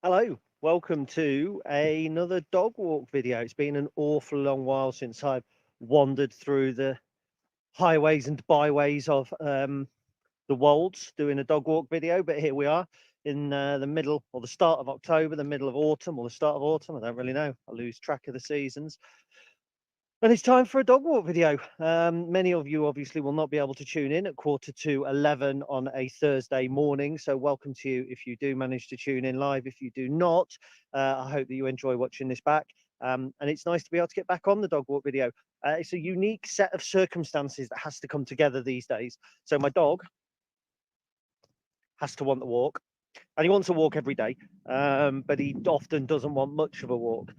Hello, welcome to another dog walk video. It's been an awful long while since I've wandered through the highways and byways of the Wolds doing a dog walk video, but here we are in the middle or the start of October, the middle of autumn or the start of autumn. I don't really know. I lose track of the seasons. And it's time for a dog walk video. Many of you obviously will not be able to tune in at 11:45 on a Thursday morning. So welcome to you if you do manage to tune in live. If you do not, I hope that you enjoy watching this back. And it's nice to be able to get back on the dog walk video. It's a unique set of circumstances that has to come together these days. So my dog has to want the walk, and he wants a walk every day, but he often doesn't want much of a walk.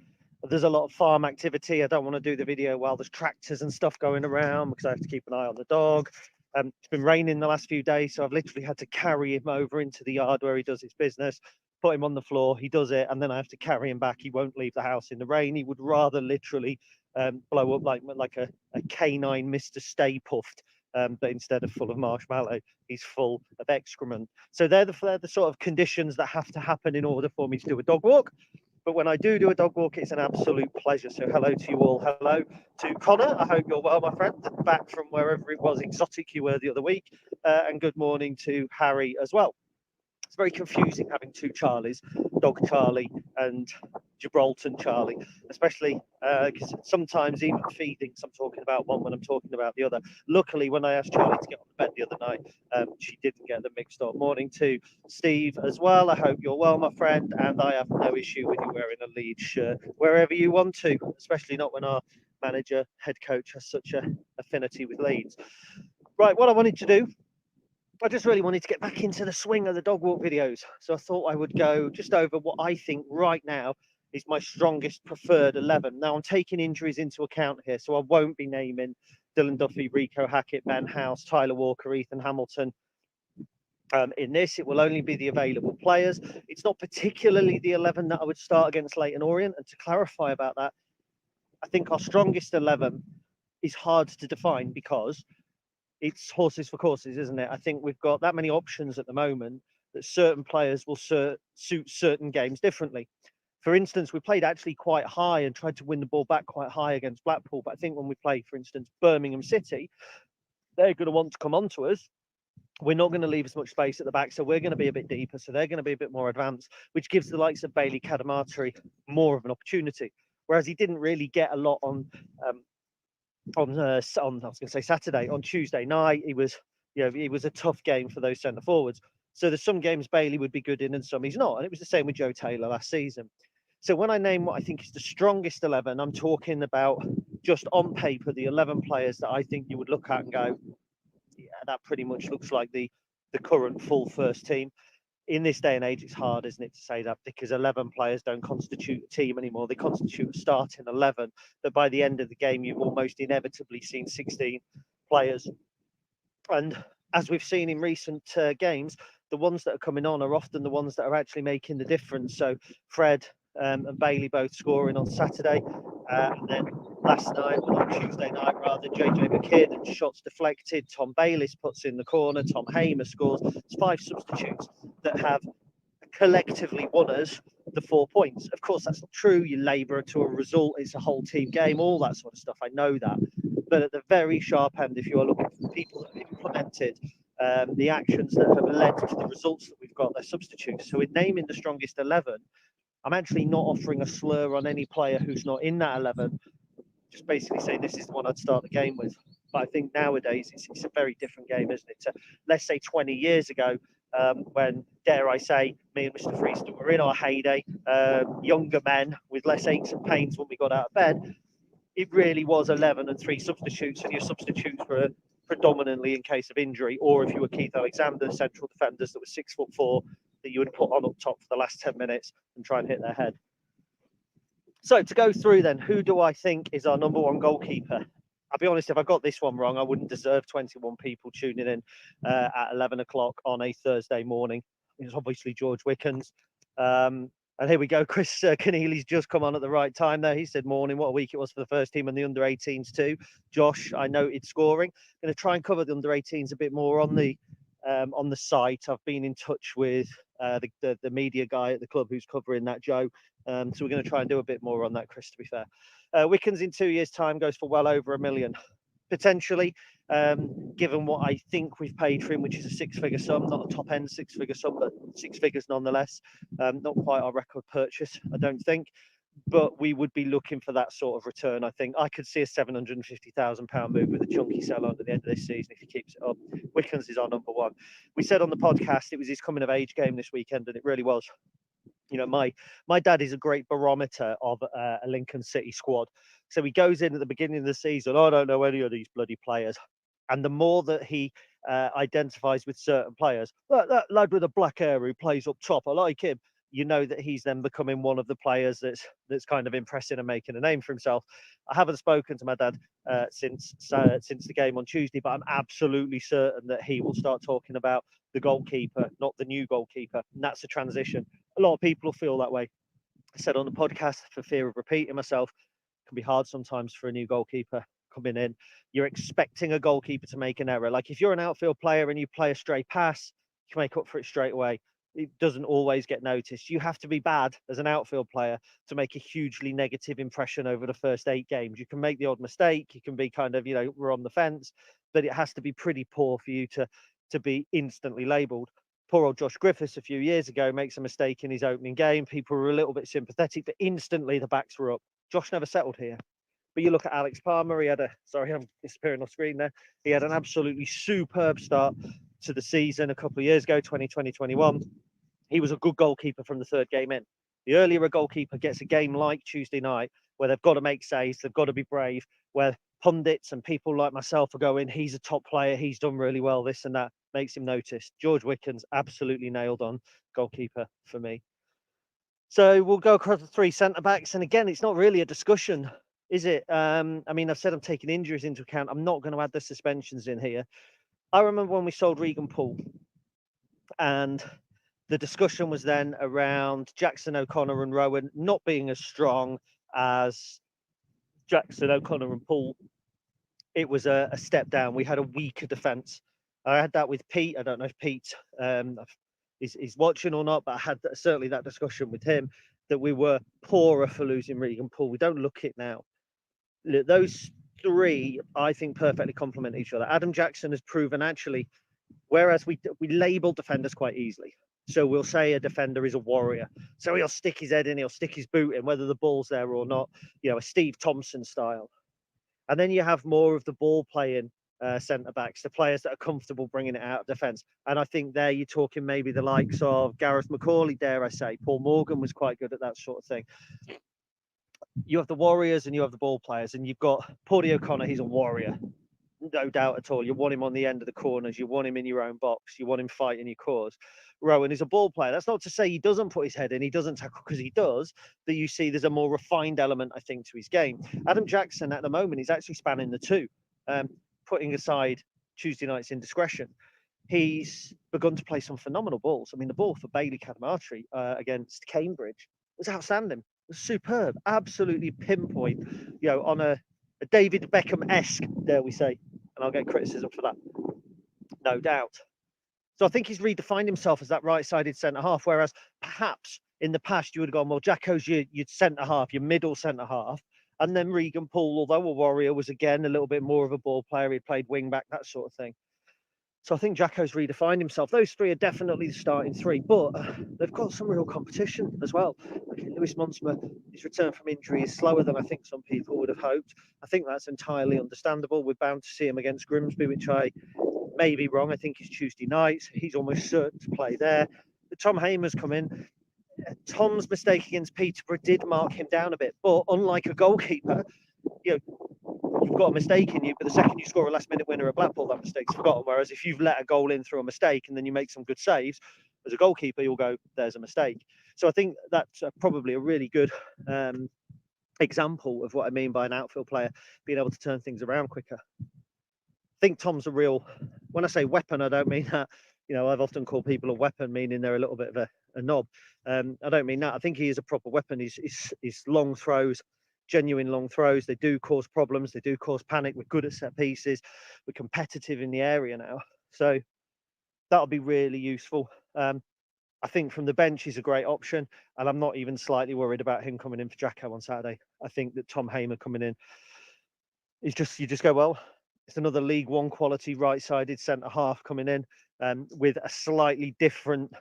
There's a lot of farm activity. I don't want to do the video while there's tractors and stuff going around because I have to keep an eye on the dog. It's been raining the last few days, so I've literally had to carry him over into the yard where he does his business, put him on the floor, he does it, and then I have to carry him back. He won't leave the house in the rain. He would rather literally blow up like a canine Mr. Stay Puffed, but instead of full of marshmallow, he's full of excrement. So they're the sort of conditions that have to happen in order for me to do a dog walk. But when I do a dog walk, it's an absolute pleasure. So hello to you all. Hello to Connor. I hope you're well, my friend, back from wherever it was exotic you were the other week. And good morning to Harry as well. It's very confusing having two Charlies, Dog Charlie and Gibraltar Charlie, especially because sometimes even feedings, I'm talking about one when I'm talking about the other. Luckily, when I asked Charlie to get on the bed the other night, she didn't get them mixed up. Morning to Steve as well. I hope you're well, my friend, and I have no issue with you wearing a Leeds shirt wherever you want to, especially not when our manager, head coach, has such an affinity with Leeds. Right, what I wanted to do, I just really wanted to get back into the swing of the dog walk videos. So I thought I would go just over what I think right now is my strongest preferred 11. Now I'm taking injuries into account here, so I won't be naming Dylan Duffy, Rico Hackett, Ben House, Tyler Walker, Ethan Hamilton. In this, it will only be the available players. It's not particularly the 11 that I would start against Leyton Orient. And to clarify about that, I think our strongest 11 is hard to define because it's horses for courses, isn't it? I think we've got that many options at the moment that certain players will suit certain games differently. For instance, we played actually quite high and tried to win the ball back quite high against Blackpool. But I think when we play, for instance, Birmingham City, they're going to want to come on to us. We're not going to leave as much space at the back, so we're going to be a bit deeper. So they're going to be a bit more advanced, which gives the likes of Bailey Cadamarteri more of an opportunity. Whereas he didn't really get a lot on I was going to say Saturday. On Tuesday night, it was a tough game for those centre forwards. So there's some games Bailey would be good in and some he's not. And it was the same with Joe Taylor last season. So when I name what I think is the strongest 11, I'm talking about just on paper, the 11 players that I think you would look at and go, yeah, that pretty much looks like the current full first team. In this day and age, it's hard, isn't it, to say that, because 11 players don't constitute a team anymore. They constitute a starting 11 that by the end of the game, you've almost inevitably seen 16 players. And as we've seen in recent games, the ones that are coming on are often the ones that are actually making the difference. So Fred and Bailey both scoring on Saturday. And then last night, on Tuesday night rather, JJ McKidd and shots deflected. Tom Bayliss puts in the corner. Tom Hamer scores. It's 5 substitutes that have collectively won us the 4 points. Of course, that's not true. You labour to a result. It's a whole team game, all that sort of stuff. I know that. But at the very sharp end, if you are looking for people that have implemented the actions that have led to the results that we've got, they're substitutes. So in naming the strongest 11, I'm actually not offering a slur on any player who's not in that 11. Just basically saying this is the one I'd start the game with. But I think nowadays it's a very different game, isn't it? To, let's say 20 years ago, when, dare I say, me and Mr. Freeston were in our heyday, younger men with less aches and pains when we got out of bed, it really was 11 and 3 substitutes, and your substitutes were predominantly in case of injury, or if you were Keith Alexander, central defenders that were 6'4", that you would put on up top for the last 10 minutes and try and hit their head. So to go through then, who do I think is our number one goalkeeper? I'll be honest, if I got this one wrong, I wouldn't deserve 21 people tuning in at 11 o'clock on a Thursday morning. It's obviously George Wickens. And here we go. Chris Keneally's just come on at the right time there. He said, morning, what a week it was for the first team and the under-18s too. Josh, I noted scoring. Going to try and cover the under-18s a bit more on the site. I've been in touch with the media guy at the club who's covering that, Joe. So we're going to try and do a bit more on that, Chris, to be fair. Wickens in 2 years' time goes for well over $1 million. Potentially, given what I think we've paid for him, which is a six-figure sum, not a top-end six-figure sum, but six figures nonetheless. Not quite our record purchase, I don't think, but we would be looking for that sort of return. I think I could see a £750,000 move with a chunky sell on at the end of this season if he keeps it up. Wickens is our number one. We said on the podcast it was his coming-of-age game this weekend, and it really was. You know, my dad is a great barometer of a Lincoln City squad. So he goes in at the beginning of the season, I don't know any of these bloody players. And the more that he identifies with certain players, that lad with the black hair who plays up top, I like him. You know that he's then becoming one of the players that's kind of impressing and making a name for himself. I haven't spoken to my dad since the game on Tuesday, but I'm absolutely certain that he will start talking about the goalkeeper, not the new goalkeeper. And that's a transition. A lot of people will feel that way. I said on the podcast, for fear of repeating myself, it can be hard sometimes for a new goalkeeper coming in. You're expecting a goalkeeper to make an error. Like if you're an outfield player and you play a stray pass, you can make up for it straight away. It doesn't always get noticed. You have to be bad as an outfield player to make a hugely negative impression over the first 8 games. You can make the odd mistake. You can be kind of, we're on the fence, but it has to be pretty poor for you to be instantly labelled. Poor old Josh Griffiths a few years ago makes a mistake in his opening game. People were a little bit sympathetic, but instantly the backs were up. Josh never settled here. But you look at Alex Palmer, I'm disappearing off screen there. He had an absolutely superb start to the season a couple of years ago, 2020-21. He was a good goalkeeper from the third game in. The earlier a goalkeeper gets a game like Tuesday night, where they've got to make saves, they've got to be brave, where pundits and people like myself are going, he's a top player, he's done really well, this and that, makes him noticed. George Wickens absolutely nailed on goalkeeper for me. So we'll go across the 3 centre-backs. And again, it's not really a discussion, is it? I've said I'm taking injuries into account. I'm not going to add the suspensions in here. I remember when we sold Regan Poole, and the discussion was then around Jackson, O'Connor and Rowan not being as strong as Jackson, O'Connor and Poole. It was a step down. We had a weaker defence. I had that with Pete. I don't know if Pete is watching or not, but I had certainly that discussion with him that we were poorer for losing Regan Poole. We don't look it now. Those 3, I think, perfectly complement each other. Adam Jackson has proven actually, whereas we label defenders quite easily. So we'll say a defender is a warrior. So he'll stick his head in, he'll stick his boot in, whether the ball's there or not, a Steve Thompson style. And then you have more of the ball playing centre-backs, the players that are comfortable bringing it out of defence. And I think there you're talking maybe the likes of Gareth McCauley, dare I say. Paul Morgan was quite good at that sort of thing. You have the warriors and you have the ball players, and you've got Paudie O'Connor, he's a warrior. No doubt at all. You want him on the end of the corners. You want him in your own box. You want him fighting your cause. Rowan is a ball player. That's not to say he doesn't put his head in. He doesn't tackle, because he does. But you see there's a more refined element, I think, to his game. Adam Jackson, at the moment, is actually spanning the 2. Putting aside Tuesday night's indiscretion, he's begun to play some phenomenal balls. I mean, the ball for Bailey Cadamartri against Cambridge was outstanding. It was superb. Absolutely pinpoint, on a David Beckham-esque, dare we say. And I'll get criticism for that, no doubt. So I think he's redefined himself as that right-sided centre-half, whereas perhaps in the past you would have gone, well, Jacko's your centre-half, your middle centre-half, and then Regan Poole, although a warrior, was again a little bit more of a ball player. He played wing-back, that sort of thing. So I think Jacko's redefined himself. Those 3 are definitely the starting 3, but they've got some real competition as well. Okay, Lewis Monsma, his return from injury is slower than I think some people would have hoped. I think that's entirely understandable. We're bound to see him against Grimsby, which I may be wrong. I think it's Tuesday night. He's almost certain to play there. But Tom Hamer's come in. Tom's mistake against Peterborough did mark him down a bit, but unlike a goalkeeper, you've got a mistake in you, but the second you score a last-minute winner at Blackpool, that mistake's forgotten. Whereas if you've let a goal in through a mistake and then you make some good saves, as a goalkeeper, you'll go, there's a mistake. So I think that's probably a really good example of what I mean by an outfield player being able to turn things around quicker. I think Tom's a real, when I say weapon, I don't mean that, you know, I've often called people a weapon, meaning they're a little bit of a knob. I don't mean that. I think he is a proper weapon. His long throws, genuine long throws, they do cause problems. They do cause panic. We're good at set pieces. We're competitive in the area now. So that'll be really useful. I think from the bench, he's a great option. And I'm not even slightly worried about him coming in for Jacko on Saturday. I think that Tom Hamer coming in is just, you just go, well, it's another League One quality right-sided centre-half coming in with a slightly different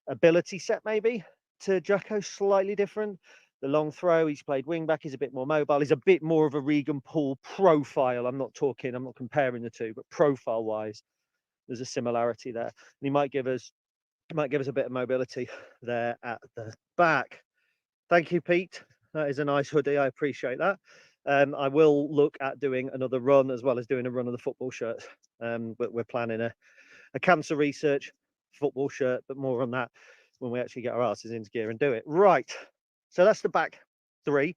ability set maybe to Jacko, slightly different. The long throw, he's played wing-back, he's a bit more mobile. He's a bit more of a Regan Poole profile. I'm not comparing the two, but profile-wise, there's a similarity there. And he might give us a bit of mobility there at the back. Thank you, Pete. That is a nice hoodie. I appreciate that. I will look at doing another run as well as doing a run of the football shirts. But we're planning a cancer research football shirt, but more on that when we actually get our asses into gear and do it. Right. So that's the back three.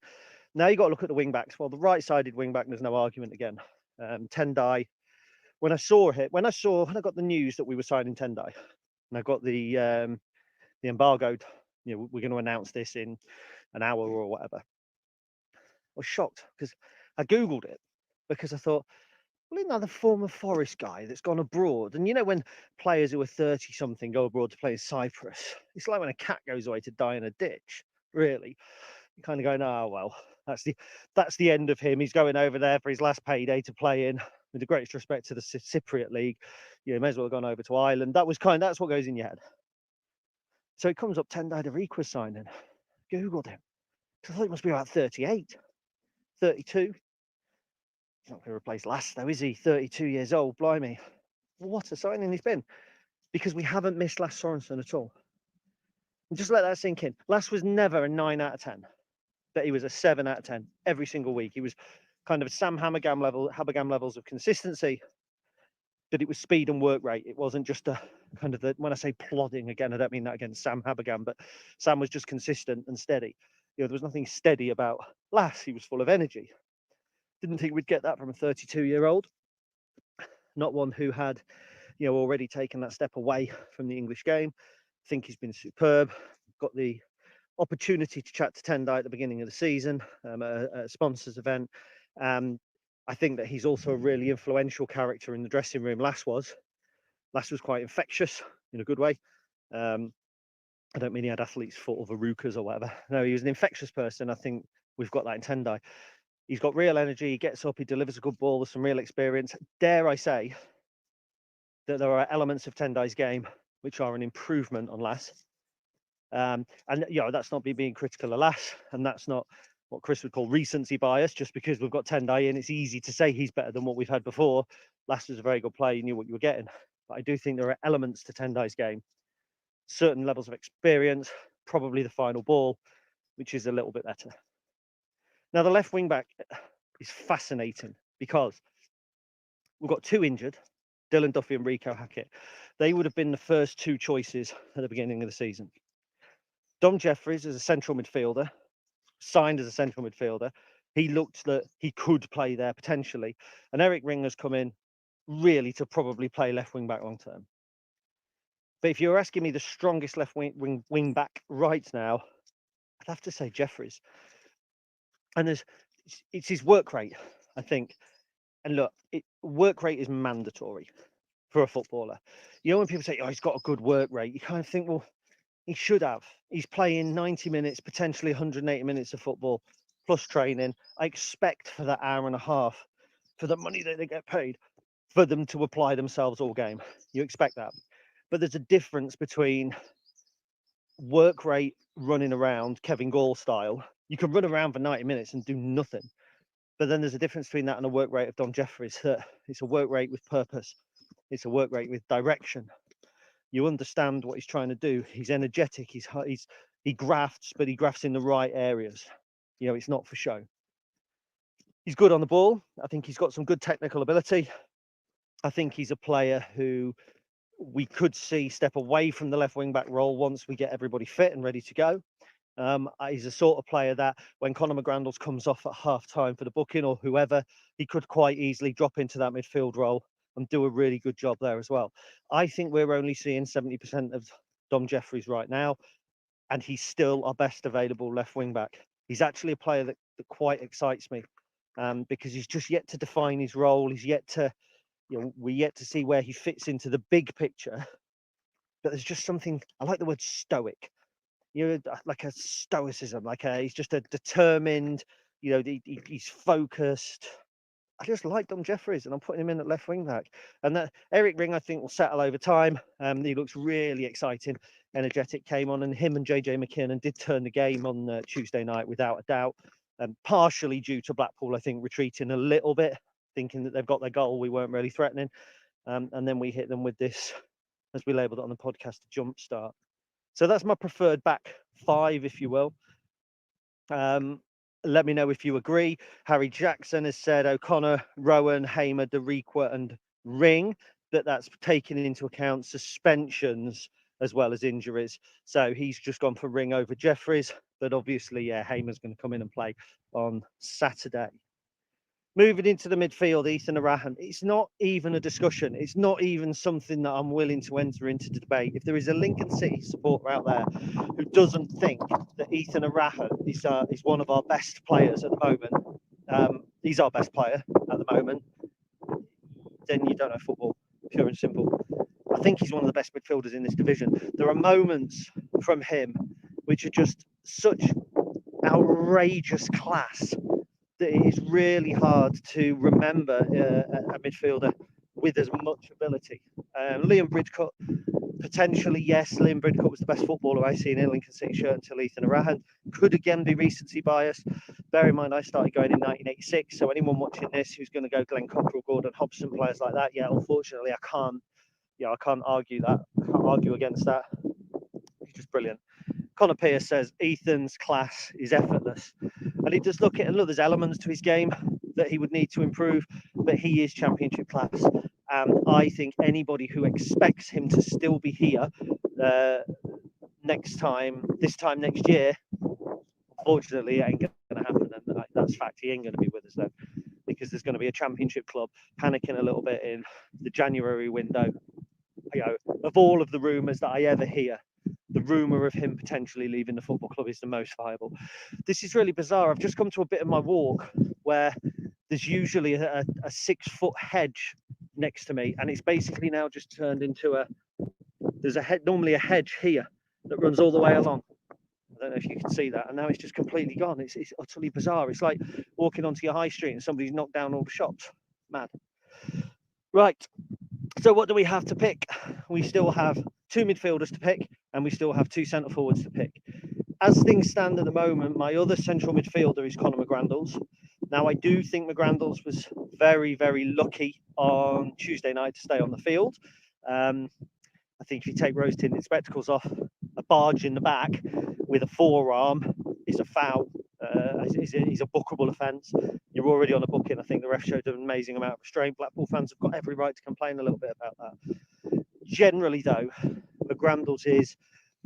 Now you've got to look at the wing backs. Well, the right-sided wing back, there's no argument again. Tendai. When I got the news that we were signing Tendai, and I got the embargoed, you know, we're going to announce this in an hour or whatever, I was shocked because I Googled it because I thought, well, isn't that the former Forest guy that's gone abroad? And you know, when players who are 30 something go abroad to play in Cyprus, it's like when a cat goes away to die in a ditch, really. You're kind of going, oh, well, that's the end of him. He's going over there for his last payday to play in, with the greatest respect to the Cypriot League. You know, may as well have gone over to Ireland. That's what goes in your head. So it comes up Tendai Darikwa signing. Googled him. I thought he must be about 38, 32. He's not going to replace Lass, though, is he? 32 years old, blimey. What a signing he's been. Because we haven't missed Lass Sorensen at all. And just let that sink in. Lass was never a 9 out of 10, but he was a 7 out of 10 every single week. He was kind of Sam Habergam levels of consistency, but it was speed and work rate. It wasn't just a kind of when I say plodding, again, I don't mean that against Sam Habergam, but Sam was just consistent and steady. You know, there was nothing steady about Lass. He was full of energy. Didn't think we'd get that from a 32-year-old, not one who had, you know, already taken that step away from the English game. I think he's been superb. Got the opportunity to chat to Tendai at the beginning of the season at a sponsors event. I think that he's also a really influential character in the dressing room. Lass was quite infectious in a good way. I don't mean he had athlete's foot or verrucas or whatever. No, he was an infectious person. I think we've got that in Tendai. He's got real energy. He gets up. He delivers a good ball with some real experience. Dare I say that there are elements of Tendai's game which are an improvement on Lass. And you know, that's not me being critical of Lass, and that's not what Chris would call recency bias. Just because we've got Tendai in, it's easy to say he's better than what we've had before. Lass was a very good player. You knew what you were getting. But I do think there are elements to Tendai's game, certain levels of experience, probably the final ball, which is a little bit better. Now, the left wing back is fascinating because we've got two injured, Dylan Duffy and Rico Hackett. They would have been the first two choices at the beginning of the season. Dom Jeffries is a central midfielder, signed as a central midfielder. He looked that he could play there potentially. And Eric Ringer's come in really to probably play left wing back long term. But if you're asking me the strongest left wing back right now, I'd have to say Jeffries. And it's his work rate, I think. And look, work rate is mandatory for a footballer. You know, when people say, oh, he's got a good work rate, you kind of think, well, he should have. He's playing 90 minutes, potentially 180 minutes of football, plus training. I expect for that hour and a half, for the money that they get paid, for them to apply themselves all game. You expect that. But there's a difference between work rate running around, Kevin Gall style. You can run around for 90 minutes and do nothing. But then there's a difference between that and a work rate of Dom Jeffries. It's a work rate with purpose. It's a work rate with direction. You understand what he's trying to do. He's energetic. He grafts, but he grafts in the right areas. You know, it's not for show. He's good on the ball. I think he's got some good technical ability. I think he's a player who we could see step away from the left wing back role once we get everybody fit and ready to go. He's the sort of player that when Conor McGrandles comes off at half time for the booking or whoever, he could quite easily drop into that midfield role and do a really good job there as well. I think we're only seeing 70% of Dom Jeffries right now, and he's still our best available left wing back. He's actually a player that quite excites me, because he's just yet to define his role. He's yet to, we're yet to see where he fits into the big picture. But there's just something, I like the word stoic, like a stoicism, he's just a determined, he's focused. I just like Dom Jeffries, and I'm putting him in at left wing back. And that Eric Ring, I think, will settle over time. He looks really exciting, energetic. Came on, and him and JJ McKinnon did turn the game on Tuesday night without a doubt. Partially due to Blackpool, I think, retreating a little bit, thinking that they've got their goal. We weren't really threatening, and then we hit them with this, as we labelled it on the podcast, a jump start. So that's my preferred back five, if you will. Let me know if you agree. Harry Jackson has said O'Connor, Rowan, Hamer, Deriqua and Ring, but that's taking into account suspensions as well as injuries. So he's just gone for Ring over Jeffries, but obviously, yeah, Hamer's going to come in and play on Saturday. Moving into the midfield, Ethan Erhahon, it's not even a discussion. It's not even something that I'm willing to enter into the debate. If there is a Lincoln City supporter out there who doesn't think that Ethan Erhahon is one of our best players at the moment, he's our best player at the moment, then you don't know football, pure and simple. I think he's one of the best midfielders in this division. There are moments from him which are just such outrageous class that it is really hard to remember a midfielder with as much ability. Liam Bridcut, potentially, yes, Liam Bridcut was the best footballer I've seen in a Lincoln City shirt until Ethan Erhahon. Could again be recency bias. Bear in mind, I started going in 1986, so anyone watching this who's going to go Glenn Cockrell, Gordon Hobson, players like that, yeah, unfortunately, I can't argue that. I can't argue against that. He's just brilliant. Connor Pierce says Ethan's class is effortless, and he does look there's elements to his game that he would need to improve, but he is championship class, and I think anybody who expects him to still be here this time next year, unfortunately, it ain't going to happen, and that's fact. He ain't going to be with us then, because there's going to be a championship club panicking a little bit in the January window. Of all of the rumours that I ever hear, the rumour of him potentially leaving the football club is the most viable. This is really bizarre. I've just come to a bit of my walk where there's usually a 6-foot hedge next to me, and it's basically now just turned into normally a hedge here that runs all the way along. I don't know if you can see that, and now it's just completely gone. It's utterly bizarre. It's like walking onto your high street and somebody's knocked down all the shops. Mad. Right. So what do we have to pick? We still have 2 midfielders to pick, and we still have 2 centre forwards to pick. As things stand at the moment, my other central midfielder is Conor McGrandles. Now, I do think McGrandles was very, very lucky on Tuesday night to stay on the field. I think if you take rose-tinted spectacles off, a barge in the back with a forearm is a foul. Is a bookable offence. You're already on a booking. I think the ref showed an amazing amount of restraint. Blackpool fans have got every right to complain a little bit about that. Generally, though, McGrandles is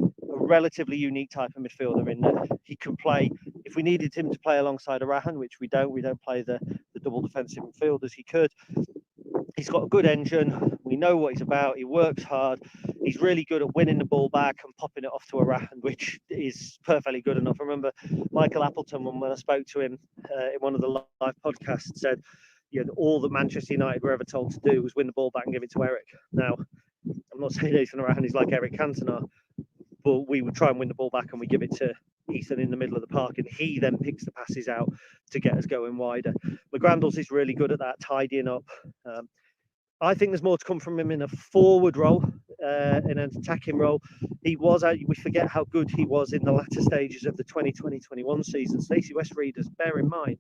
a relatively unique type of midfielder in that he can play. If we needed him to play alongside Erhahon, which we don't play the double defensive midfielders, he could. He's got a good engine. We know what he's about. He works hard. He's really good at winning the ball back and popping it off to Erhahon, which is perfectly good enough. I remember Michael Appleton, when I spoke to him in one of the live podcasts, said, all that Manchester United were ever told to do was win the ball back and give it to Eric. Now, I'm not saying Ethan Erhahon is like Eric Cantona, but we would try and win the ball back and we give it to Ethan in the middle of the park, and he then picks the passes out to get us going wider. McGrandles is really good at that, tidying up. I think there's more to come from him in a forward role, in an attacking role. We forget how good he was in the latter stages of the 2020-21 season. Stacey West readers, bear in mind,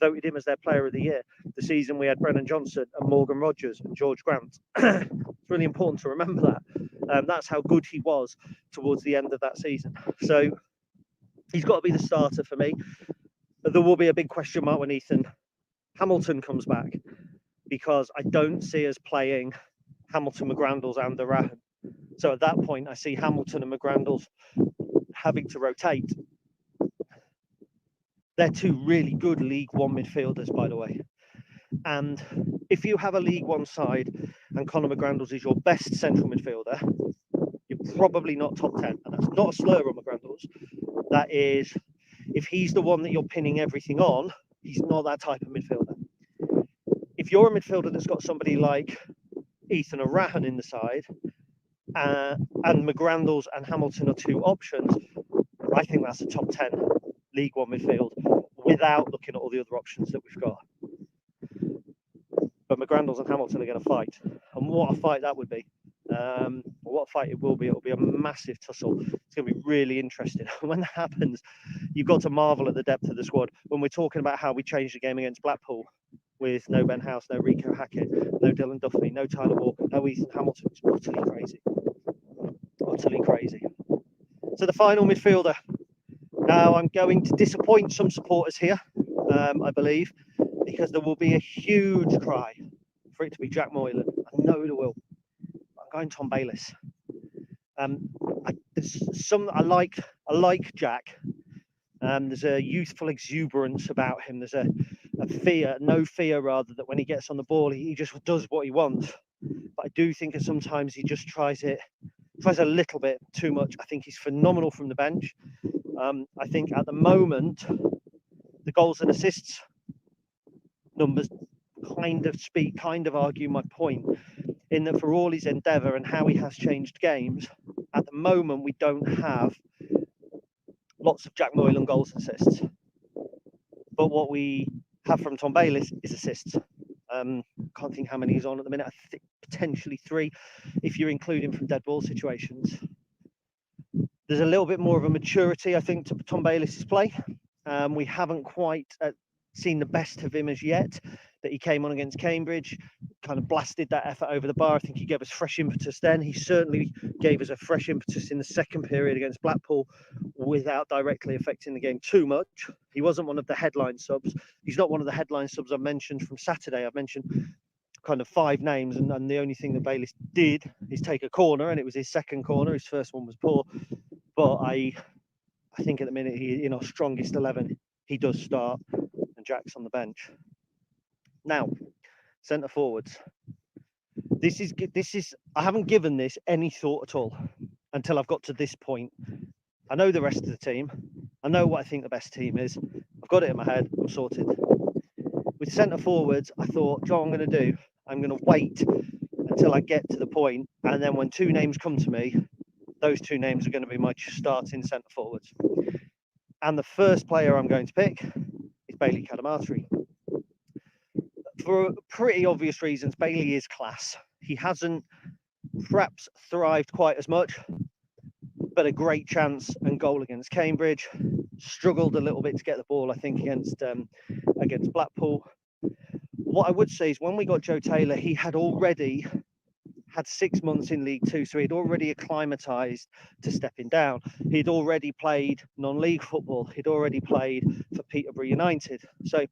voted him as their player of the year. The season we had Brennan Johnson and Morgan Rogers and George Grant. It's really important to remember that. That's how good he was towards the end of that season. So he's got to be the starter for me. There will be a big question mark when Ethan Hamilton comes back, because I don't see us playing Hamilton, McGrandles and Erhahon. So at that point, I see Hamilton and McGrandles having to rotate. They're two really good League One midfielders, by the way. And if you have a League One side and Conor McGrandles is your best central midfielder, you're probably not top 10. And that's not a slur on McGrandles. That is, if he's the one that you're pinning everything on, he's not that type of midfielder. If you're a midfielder that's got somebody like Ethan Erhahon in the side, and McGrandles and Hamilton are two options, I think that's a top 10 League One midfield without looking at all the other options that we've got. But McGrandles and Hamilton are going to fight, and what a fight that would be. What a fight it will be. It'll be a massive tussle. It's going to be really interesting. When that happens, you've got to marvel at the depth of the squad. When we're talking about how we changed the game against Blackpool with no Ben House, no Rico Hackett, no Dylan Duffy, no Tyler Walker, no Ethan Hamilton, it's utterly crazy. Utterly crazy. So the final midfielder. Now I'm going to disappoint some supporters here, I believe, because there will be a huge cry for it to be Jack Moylan. I know there will. I'm going Tom Bayliss. I like Jack. There's a youthful exuberance about him. There's a fear, no fear rather, that when he gets on the ball, he just does what he wants. But I do think that sometimes he just tries a little bit too much. I think he's phenomenal from the bench. I think at the moment, the goals and assists numbers kind of argue my point, in that for all his endeavour and how he has changed games, at the moment we don't have lots of Jack Moylan goals and assists. But what we have from Tom Bayliss is assists. Can't think how many he's on at the minute. I think potentially 3, if you're including from dead ball situations. There's a little bit more of a maturity, I think, to Tom Bayliss's play. We haven't quite seen the best of him as yet. That he came on against Cambridge, kind of blasted that effort over the bar. I think he gave us fresh impetus then. He certainly gave us a fresh impetus in the second period against Blackpool without directly affecting the game too much. He wasn't one of the headline subs. He's not one of the headline subs I've mentioned from Saturday. I've mentioned kind of 5 names, and the only thing that Bayliss did is take a corner, and it was his second corner. His first one was poor. But I think at the minute, in our strongest 11, he does start, and Jack's on the bench. Now, centre forwards. This is. I haven't given this any thought at all until I've got to this point. I know the rest of the team. I know what I think the best team is. I've got it in my head. I'm sorted. With centre forwards, I thought, what I'm going to do, I'm going to wait until I get to the point, and then when 2 names come to me, those 2 names are going to be my starting centre forwards. And the first player I'm going to pick is Bailey Cadamarteri. For pretty obvious reasons, Bailey is class. He hasn't perhaps thrived quite as much, but a great chance and goal against Cambridge. Struggled a little bit to get the ball, I think, against Blackpool. What I would say is when we got Joe Taylor, he had already had 6 months in League Two, so he'd already acclimatised to stepping down. He'd already played non-league football. He'd already played for Peterborough United. So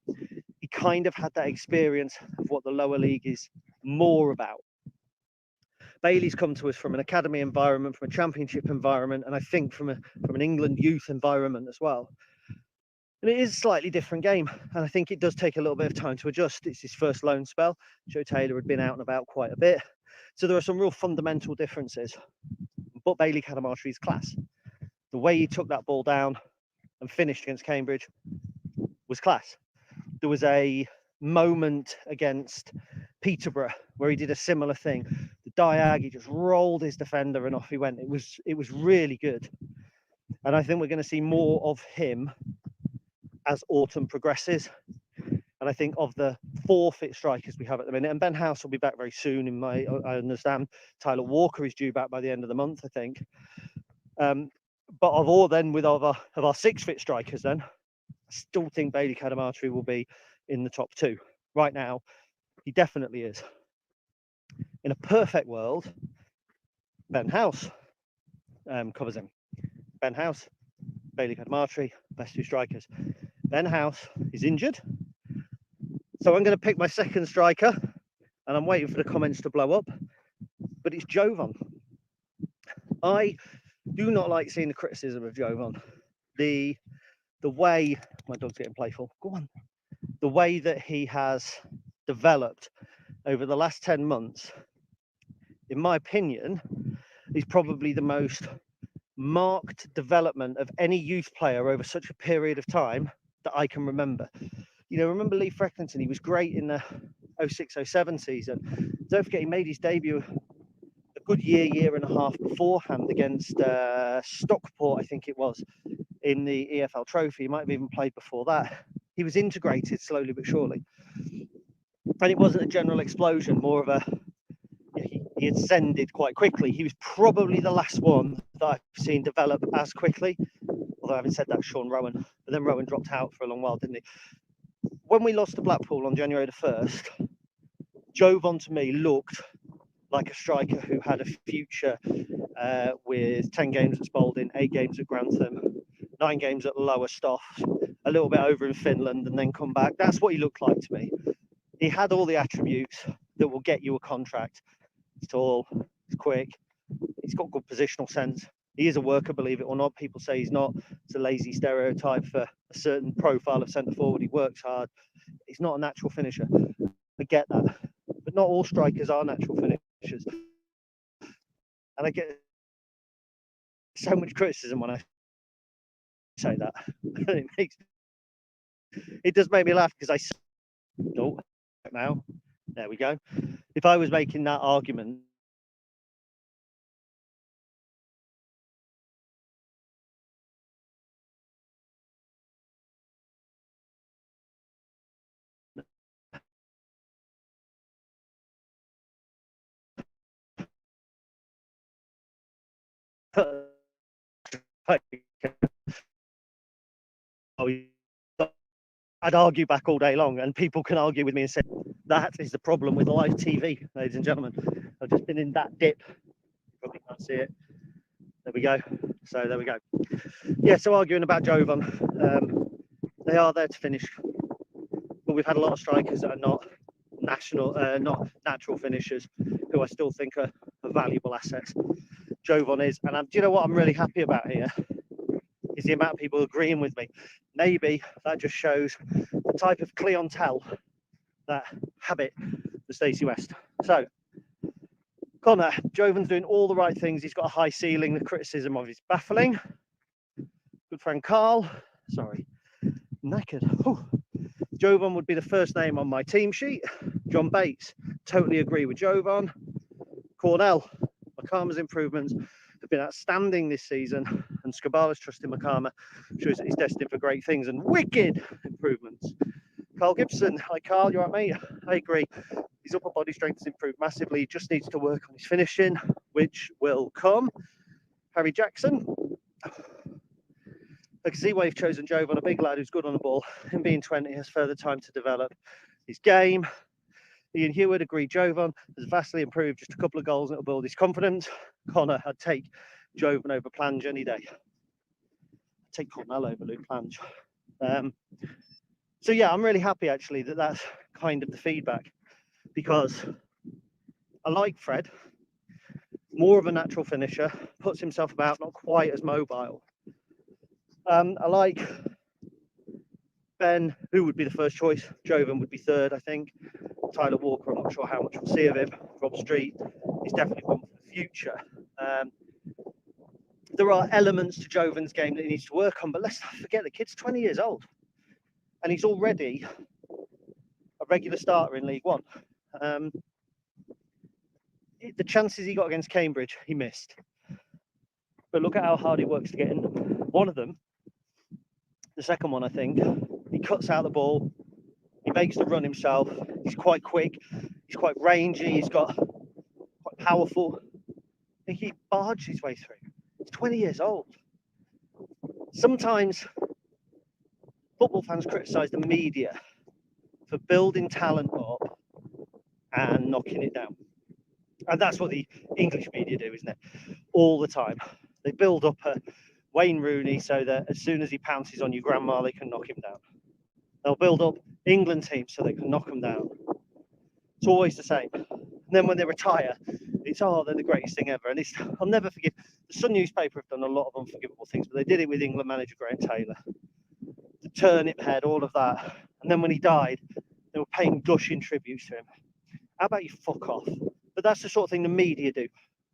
he kind of had that experience of what the lower league is more about. Bailey's come to us from an academy environment, from a championship environment, and I think from an England youth environment as well. And it is a slightly different game, and I think it does take a little bit of time to adjust. It's his first loan spell. Joe Taylor had been out and about quite a bit. So there are some real fundamental differences. But Bailey Cadamarteri's class. The way he took that ball down and finished against Cambridge was class. There was a moment against Peterborough where he did a similar thing. The diag, he just rolled his defender and off he went. It was really good. And I think we're going to see more of him as autumn progresses. And I think of the 4 fit strikers we have at the minute, and Ben House will be back very soon. I understand Tyler Walker is due back by the end of the month, I think. But of our 6 fit strikers, then I still think Bailey Cadamarteri will be in the top 2. Right now, he definitely is. In a perfect world, Ben House covers him. Ben House, Bailey Cadamarteri, best 2 strikers. Ben House is injured. So I'm going to pick my second striker, and I'm waiting for the comments to blow up, but it's Jovan. I do not like seeing the criticism of Jovan. The way My dog's getting playful. Go on. The way that he has developed over the last 10 months, in my opinion, is probably the most marked development of any youth player over such a period of time that I can remember. You know, remember Lee Freckington? He was great in the 06-07 season. Don't forget, he made his debut a good year and a half beforehand against Stockport, I think it was, in the EFL Trophy. He might have even played before that. He was integrated slowly but surely. And it wasn't a general explosion, more of a, he ascended quite quickly. He was probably the last one that I've seen develop as quickly. Although having said that, Sean Rowan. But then Rowan dropped out for a long while, didn't he? When we lost to Blackpool on January the 1st, Jovan to me looked like a striker who had a future with 10 games at Spalding, 8 games at Grantham, 9 games at Lowestoft, a little bit over in Finland, and then come back. That's what he looked like to me. He had all the attributes that will get you a contract. He's tall, he's quick, he's got good positional sense. He is a worker, believe it or not. People say he's not. It's a lazy stereotype for a certain profile of centre forward. He works hard. He's not a natural finisher. I get that. But not all strikers are natural finishers. And I get so much criticism when I say that. It does make me laugh because I oh, now there we go. If I was making that argument, I'd argue back all day long, and people can argue with me and say that is the problem with live TV, ladies and gentlemen. I've just been in that dip. You probably can't see it. There we go. So there we go. Yeah, so arguing about Jovan, they are there to finish, but we've had a lot of strikers that are not not natural finishers, who I still think are valuable assets. Jovan is, and do you know what I'm really happy about here? Is the amount of people agreeing with me. Maybe that just shows the type of clientele that habit the Stacey West. So, Connor, Jovan's doing all the right things. He's got a high ceiling. The criticism of is baffling. Good friend Carl, sorry, knackered. Whew. Jovan would be the first name on my team sheet. John Bates, totally agree with Jovan. Cornell, Makama's improvements have been outstanding this season, and Scabala's trust in Makama shows that he's destined for great things and wicked improvements. Carl Gibson, hi Carl, you all right, mate? I agree. His upper body strength has improved massively. He just needs to work on his finishing, which will come. Harry Jackson, I can see why you've chosen Jovan, a big lad who's good on the ball. Him being 20 has further time to develop his game. Ian Heward agreed Jovan has vastly improved, just a couple of goals and it'll build his confidence. Connor, I'd take Jovan over Plange any day. I'd take Cornell over Luke Plange. So yeah, I'm really happy actually that that's kind of the feedback, because I like Fred, more of a natural finisher, puts himself about, not quite as mobile. I like Ben, who would be the first choice. Jovan would be third, I think. Tyler Walker, I'm not sure how much we'll see of him. Rob Street is definitely one for the future. There are elements to Jovan's game that he needs to work on, but let's not forget the kid's 20 years old and he's already a regular starter in League One. The chances he got against Cambridge, he missed. But look at how hard he works to get in them. One of them, the second one, I think, he cuts out the ball, he makes the run himself, he's quite quick, he's quite rangy, he's got quite powerful. I think he barged his way through. He's 20 years old. Sometimes football fans criticise the media for building talent up and knocking it down. And that's what the English media do, isn't it? All the time. They build up a Wayne Rooney so that as soon as he pounces on your grandma, they can knock him down. They'll build up England teams so they can knock them down. It's always the same. And then when they retire, it's, oh, they're the greatest thing ever. And I'll never forgive. The Sun newspaper have done a lot of unforgivable things, but they did it with England manager Graham Taylor. The turnip head, all of that. And then when he died, they were paying gushing tributes to him. How about you fuck off? But that's the sort of thing the media do.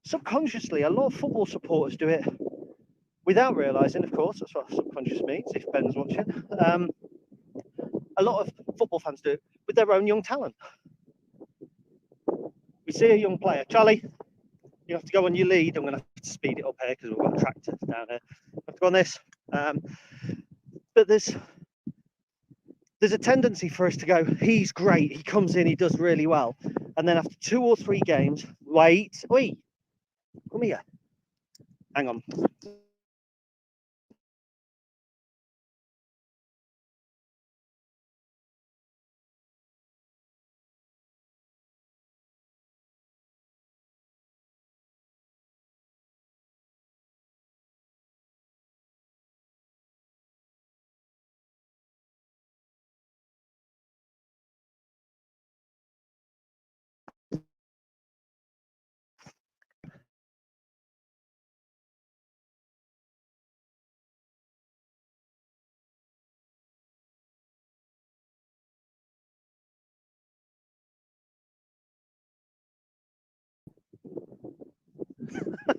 Subconsciously, a lot of football supporters do it without realising, of course, that's what subconscious means, if Ben's watching. A lot of football fans do it with their own young talent. We see a young player. Charlie, you have to go on your lead. I'm going to have to speed it up here because we've got tractors down here. I have to go on this. But there's a tendency for us to go, he's great, he comes in, he does really well. And then after 2 or 3 games, wait, come here. Hang on.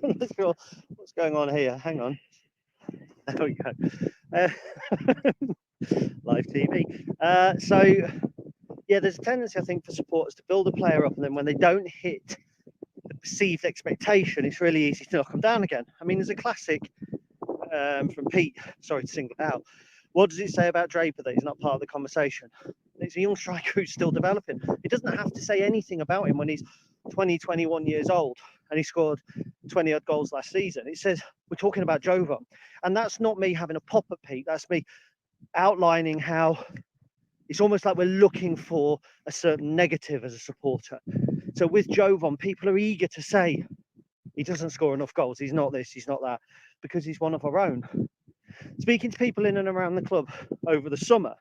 I'm not sure what's going on here. Hang on. There we go. Live TV. So, yeah, there's a tendency, I think, for supporters to build a player up, and then when they don't hit the perceived expectation, it's really easy to knock them down again. I mean, there's a classic from Pete, sorry to single it out. What does it say about Draper that he's not part of the conversation? He's a young striker who's still developing. It doesn't have to say anything about him when he's 20, 21 years old and he scored 20 odd goals last season. It says we're talking about Jovan. And that's not me having a pop at Pete. That's me outlining how it's almost like we're looking for a certain negative as a supporter. So with Jovan, people are eager to say he doesn't score enough goals. He's not this, he's not that, because he's one of our own. Speaking to people in and around the club over the summer,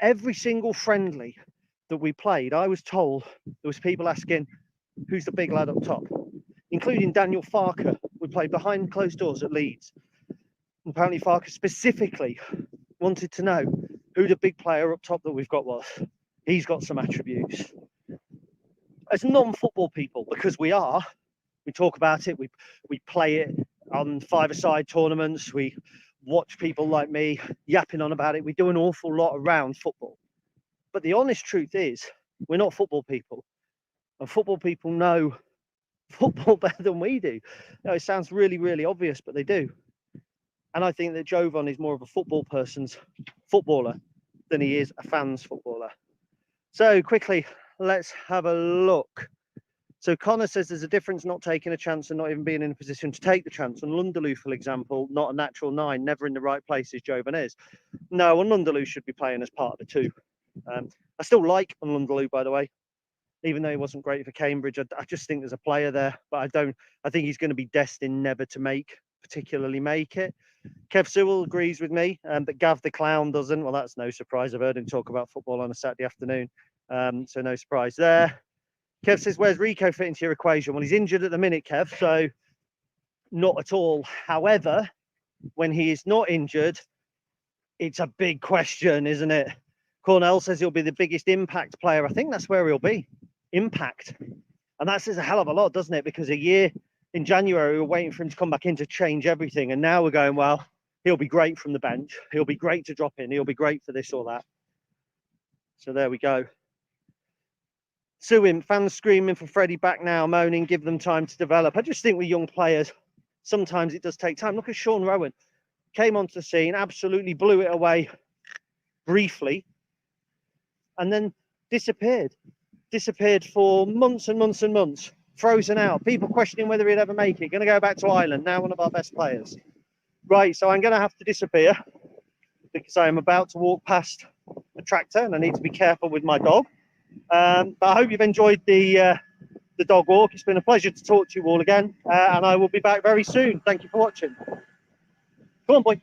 every single friendly that we played, I was told there was people asking, who's the big lad up top? Including Daniel Farker. We played behind closed doors at Leeds. And apparently Farker specifically wanted to know who the big player up top that we've got was. He's got some attributes. As non-football people, because we talk about it, we play it on five-a-side tournaments, we watch people like me yapping on about it, we do an awful lot around football. But the honest truth is, we're not football people. And football people know football better than we do. You know, it sounds really, really obvious, but they do. And I think that Jovan is more of a football person's footballer than he is a fan's footballer. So quickly, let's have a look. So Connor says there's a difference not taking a chance and not even being in a position to take the chance. And Lundaloo, for example, not a natural 9, never in the right place as Jovan is. No, and Lundaloo should be playing as part of the 2. I still like Lundaloo, by the way, even though he wasn't great for Cambridge. I just think there's a player there, but I think he's going to be destined never to particularly make it. Kev Sewell agrees with me, but Gav the Clown doesn't. Well, that's no surprise. I've heard him talk about football on a Saturday afternoon, so no surprise there. Kev says, where's Rico fit into your equation? Well, he's injured at the minute, Kev, so not at all. However, when he is not injured, it's a big question, isn't it? Cornell says he'll be the biggest impact player. I think that's where he'll be. Impact. And that says a hell of a lot, doesn't it? Because a year in January, we were waiting for him to come back in to change everything. And now we're going, well, he'll be great from the bench. He'll be great to drop in. He'll be great for this or that. So there we go. Suim, fans screaming for Freddie back now, moaning, give them time to develop. I just think with young players, sometimes it does take time. Look at Sean Rowan. Came onto the scene, absolutely blew it away briefly, and then disappeared for months and months and months, frozen out, people questioning whether he'd ever make it, going to go back to Ireland, now one of our best players. Right, so I'm going to have to disappear because I am about to walk past a tractor and I need to be careful with my dog. But I hope you've enjoyed the dog walk. It's been a pleasure to talk to you all again, and I will be back very soon. Thank you for watching. Come on, boy.